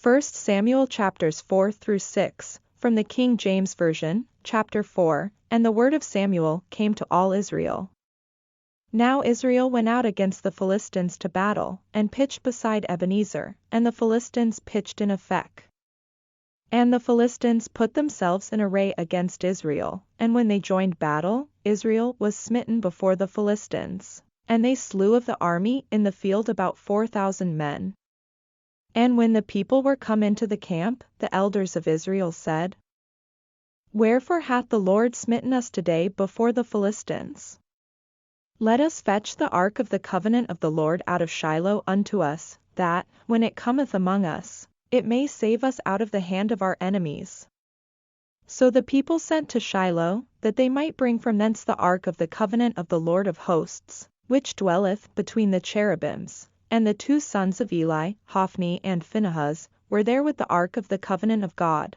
1 Samuel chapters 4 through 6, from the King James Version, chapter 4, and the word of Samuel came to all Israel. Now Israel went out against the Philistines to battle, and pitched beside Ebenezer, and the Philistines pitched in Aphek. And the Philistines put themselves in array against Israel, and when they joined battle, Israel was smitten before the Philistines, and they slew of the army in the field about 4,000 men. And when the people were come into the camp, the elders of Israel said, Wherefore hath the Lord smitten us today before the Philistines? Let us fetch the ark of the covenant of the Lord out of Shiloh unto us, that, when it cometh among us, it may save us out of the hand of our enemies. So the people sent to Shiloh, that they might bring from thence the ark of the covenant of the Lord of hosts, which dwelleth between the cherubims. And the 2 sons of Eli, Hophni and Phinehas, were there with the ark of the covenant of God.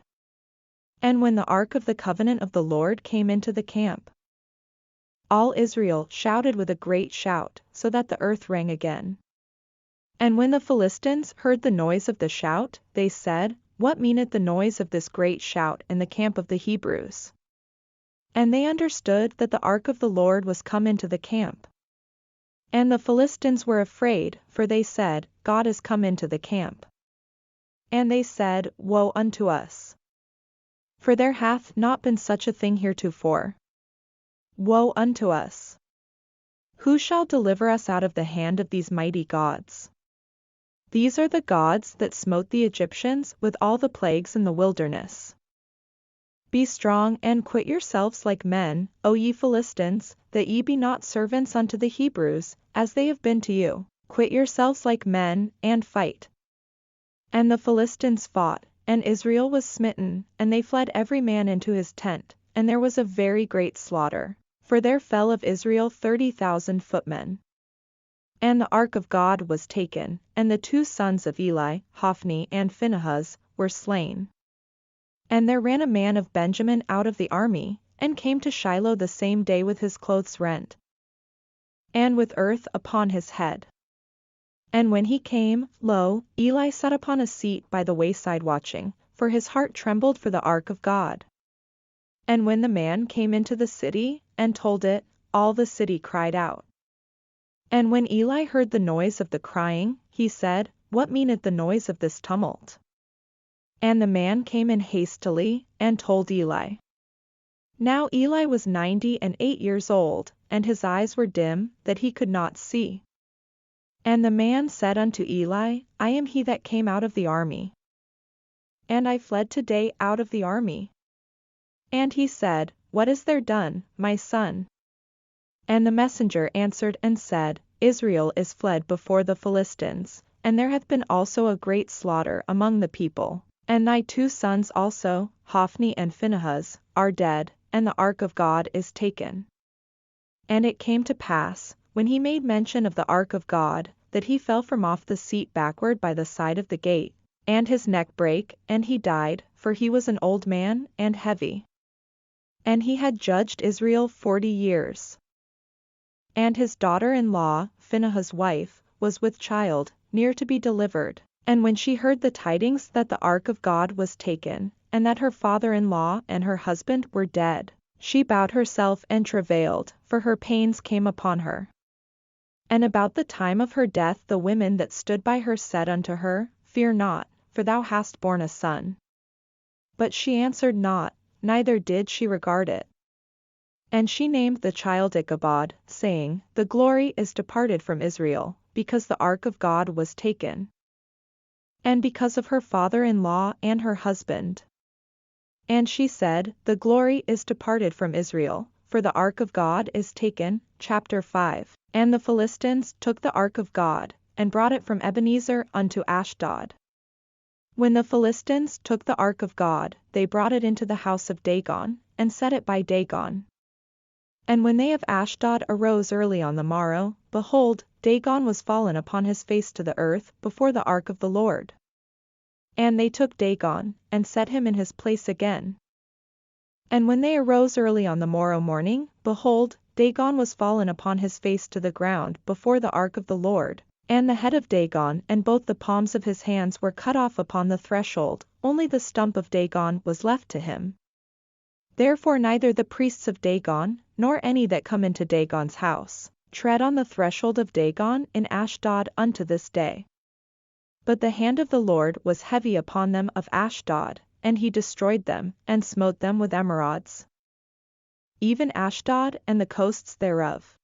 And when the ark of the covenant of the Lord came into the camp, all Israel shouted with a great shout, so that the earth rang again. And when the Philistines heard the noise of the shout, they said, What meaneth the noise of this great shout in the camp of the Hebrews? And they understood that the ark of the Lord was come into the camp. And the Philistines were afraid, for they said, God is come into the camp. And they said, Woe unto us! For there hath not been such a thing heretofore. Woe unto us! Who shall deliver us out of the hand of these mighty gods? These are the gods that smote the Egyptians with all the plagues in the wilderness. Be strong and quit yourselves like men, O ye Philistines, that ye be not servants unto the Hebrews, as they have been to you. Quit yourselves like men, and fight. And the Philistines fought, and Israel was smitten, and they fled every man into his tent, and there was a very great slaughter, for there fell of Israel 30,000 footmen. And the ark of God was taken, and the 2 sons of Eli, Hophni and Phinehas, were slain. And there ran a man of Benjamin out of the army, and came to Shiloh the same day with his clothes rent, and with earth upon his head. And when he came, lo, Eli sat upon a seat by the wayside watching, for his heart trembled for the ark of God. And when the man came into the city, and told it, all the city cried out. And when Eli heard the noise of the crying, he said, What meaneth the noise of this tumult? And the man came in hastily, and told Eli. Now Eli was 98 years old, and his eyes were dim, that he could not see. And the man said unto Eli, I am he that came out of the army. And I fled today out of the army. And he said, What is there done, my son? And the messenger answered and said, Israel is fled before the Philistines, and there hath been also a great slaughter among the people. And thy 2 sons also, Hophni and Phinehas, are dead, and the ark of God is taken. And it came to pass, when he made mention of the ark of God, that he fell from off the seat backward by the side of the gate, and his neck brake, and he died, for he was an old man, and heavy. And he had judged Israel 40 years. And his daughter-in-law, Phinehas' wife, was with child, near to be delivered. And when she heard the tidings that the ark of God was taken, and that her father-in-law and her husband were dead, she bowed herself and travailed, for her pains came upon her. And about the time of her death the women that stood by her said unto her, Fear not, for thou hast borne a son. But she answered not, neither did she regard it. And she named the child Ichabod, saying, The glory is departed from Israel, because the ark of God was taken. And because of her father-in-law and her husband. And she said, The glory is departed from Israel, for the ark of God is taken. Chapter 5. And the Philistines took the ark of God, and brought it from Ebenezer unto Ashdod. When the Philistines took the ark of God, they brought it into the house of Dagon, and set it by Dagon. And when they of Ashdod arose early on the morrow, behold, Dagon was fallen upon his face to the earth before the ark of the Lord. And they took Dagon, and set him in his place again. And when they arose early on the morrow morning, behold, Dagon was fallen upon his face to the ground before the ark of the Lord, And the head of Dagon and both the palms of his hands were cut off upon the threshold, only the stump of Dagon was left to him. Therefore neither the priests of Dagon, nor any that come into Dagon's house, tread on the threshold of Dagon in Ashdod unto this day. But the hand of the Lord was heavy upon them of Ashdod, and he destroyed them, and smote them with emerods. Even Ashdod and the coasts thereof.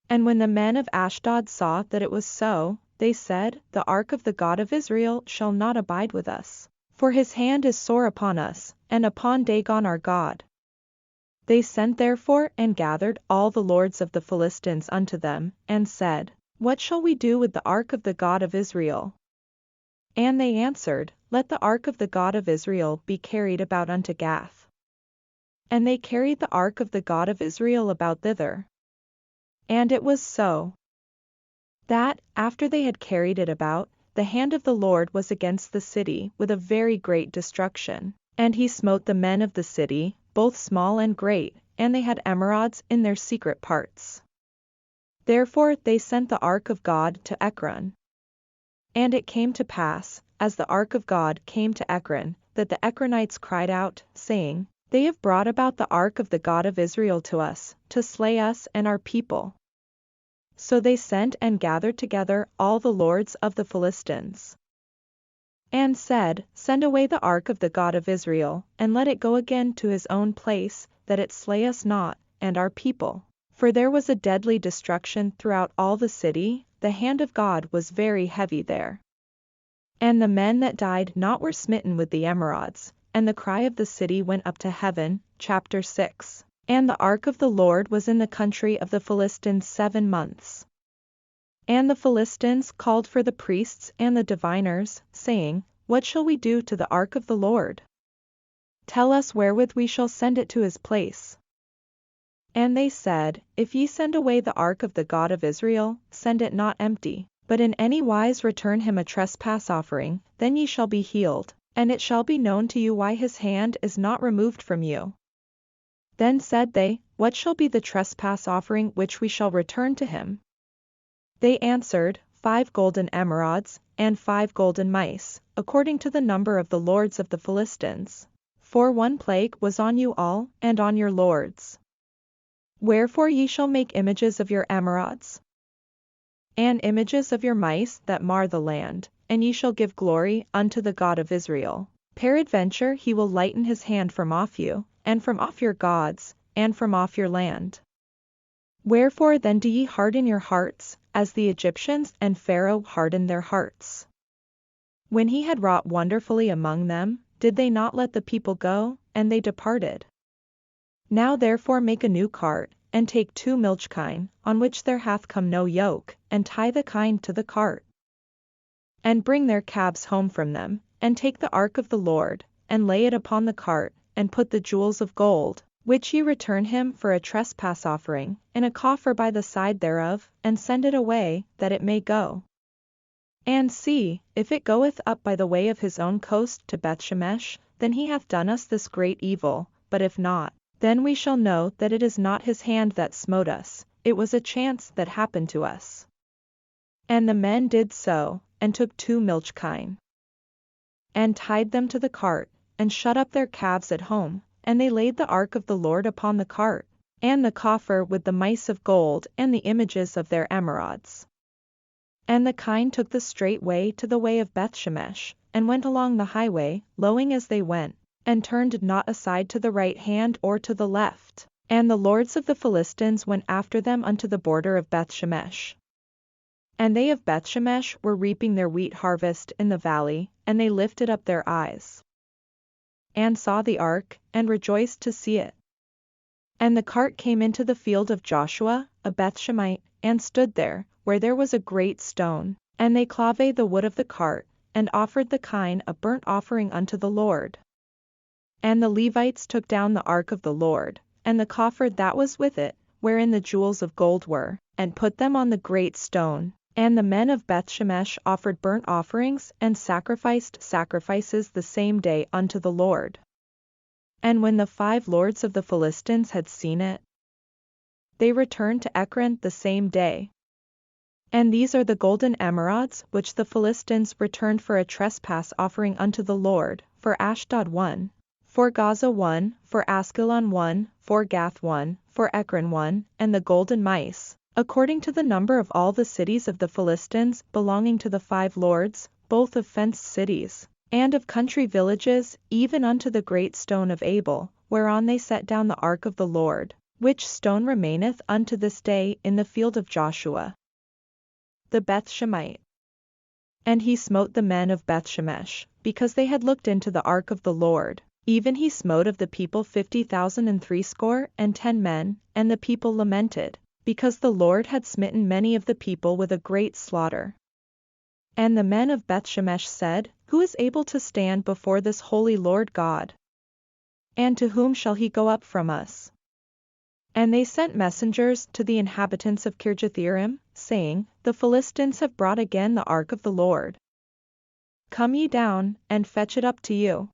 And when the men of Ashdod saw that it was so, they said, The ark of the God of Israel shall not abide with us, for his hand is sore upon us, and upon Dagon our God. They sent therefore and gathered all the lords of the Philistines unto them, and said, What shall we do with the ark of the God of Israel? And they answered, Let the ark of the God of Israel be carried about unto Gath. And they carried the ark of the God of Israel about thither. And it was so, that, after they had carried it about, the hand of the Lord was against the city with a very great destruction, and he smote the men of the city, both small and great, and they had emerods in their secret parts. Therefore they sent the ark of God to Ekron. And it came to pass, as the ark of God came to Ekron, that the Ekronites cried out, saying, They have brought about the ark of the God of Israel to us, to slay us and our people. So they sent and gathered together all the lords of the Philistines, and said, Send away the ark of the God of Israel, and let it go again to his own place, that it slay us not, and our people. For there was a deadly destruction throughout all the city, the hand of God was very heavy there. And the men that died not were smitten with the emerods, and the cry of the city went up to heaven. Chapter 6. And the ark of the Lord was in the country of the Philistines 7 months. And the Philistines called for the priests and the diviners, saying, What shall we do to the ark of the Lord? Tell us wherewith we shall send it to his place. And they said, If ye send away the ark of the God of Israel, send it not empty, but in any wise return him a trespass offering, then ye shall be healed, and it shall be known to you why his hand is not removed from you. Then said they, What shall be the trespass offering which we shall return to him? They answered, 5 golden emerods, and 5 golden mice, according to the number of the lords of the Philistines. For one plague was on you all, and on your lords. Wherefore ye shall make images of your emerods, and images of your mice that mar the land, and ye shall give glory unto the God of Israel. Peradventure he will lighten his hand from off you, and from off your gods, and from off your land. Wherefore then do ye harden your hearts, as the Egyptians and Pharaoh hardened their hearts? When he had wrought wonderfully among them, did they not let the people go, and they departed? Now therefore make a new cart, and take 2 milch kine, on which there hath come no yoke, and tie the kine to the cart. And bring their calves home from them, and take the ark of the Lord, and lay it upon the cart, and put the jewels of gold, which ye return him for a trespass offering, in a coffer by the side thereof, and send it away, that it may go. And see, if it goeth up by the way of his own coast to Bethshemesh, then he hath done us this great evil, but if not, then we shall know that it is not his hand that smote us, it was a chance that happened to us. And the men did so, and took 2 milch kine, and tied them to the cart, and shut up their calves at home, and they laid the ark of the Lord upon the cart, and the coffer with the mice of gold and the images of their emerods. And the kine took the straight way to the way of Bethshemesh, and went along the highway, lowing as they went, and turned not aside to the right hand or to the left. And the lords of the Philistines went after them unto the border of Bethshemesh. And they of Bethshemesh were reaping their wheat harvest in the valley, and they lifted up their eyes, and saw the ark, and rejoiced to see it. And the cart came into the field of Joshua, a Bethshemite, and stood there, where there was a great stone, and they clave the wood of the cart, and offered the kine a burnt offering unto the Lord. And the Levites took down the ark of the Lord, and the coffer that was with it, wherein the jewels of gold were, and put them on the great stone. And the men of Bethshemesh offered burnt offerings and sacrificed sacrifices the same day unto the Lord. And when the 5 lords of the Philistines had seen it, they returned to Ekron the same day. And these are the golden emerods which the Philistines returned for a trespass offering unto the Lord, for Ashdod 1, for Gaza 1, for Askelon 1, for Gath 1, for Ekron 1, and the golden mice, according to the number of all the cities of the Philistines belonging to the 5 lords, both of fenced cities, and of country villages, even unto the great stone of Abel, whereon they set down the ark of the Lord, which stone remaineth unto this day in the field of Joshua the Bethshemite. And he smote the men of Bethshemesh, because they had looked into the ark of the Lord. Even he smote of the people 50,060 men, and the people lamented, because the Lord had smitten many of the people with a great slaughter. And the men of Bethshemesh said, Who is able to stand before this holy Lord God? And to whom shall he go up from us? And they sent messengers to the inhabitants of Kirjathjearim, saying, The Philistines have brought again the ark of the Lord. Come ye down, and fetch it up to you.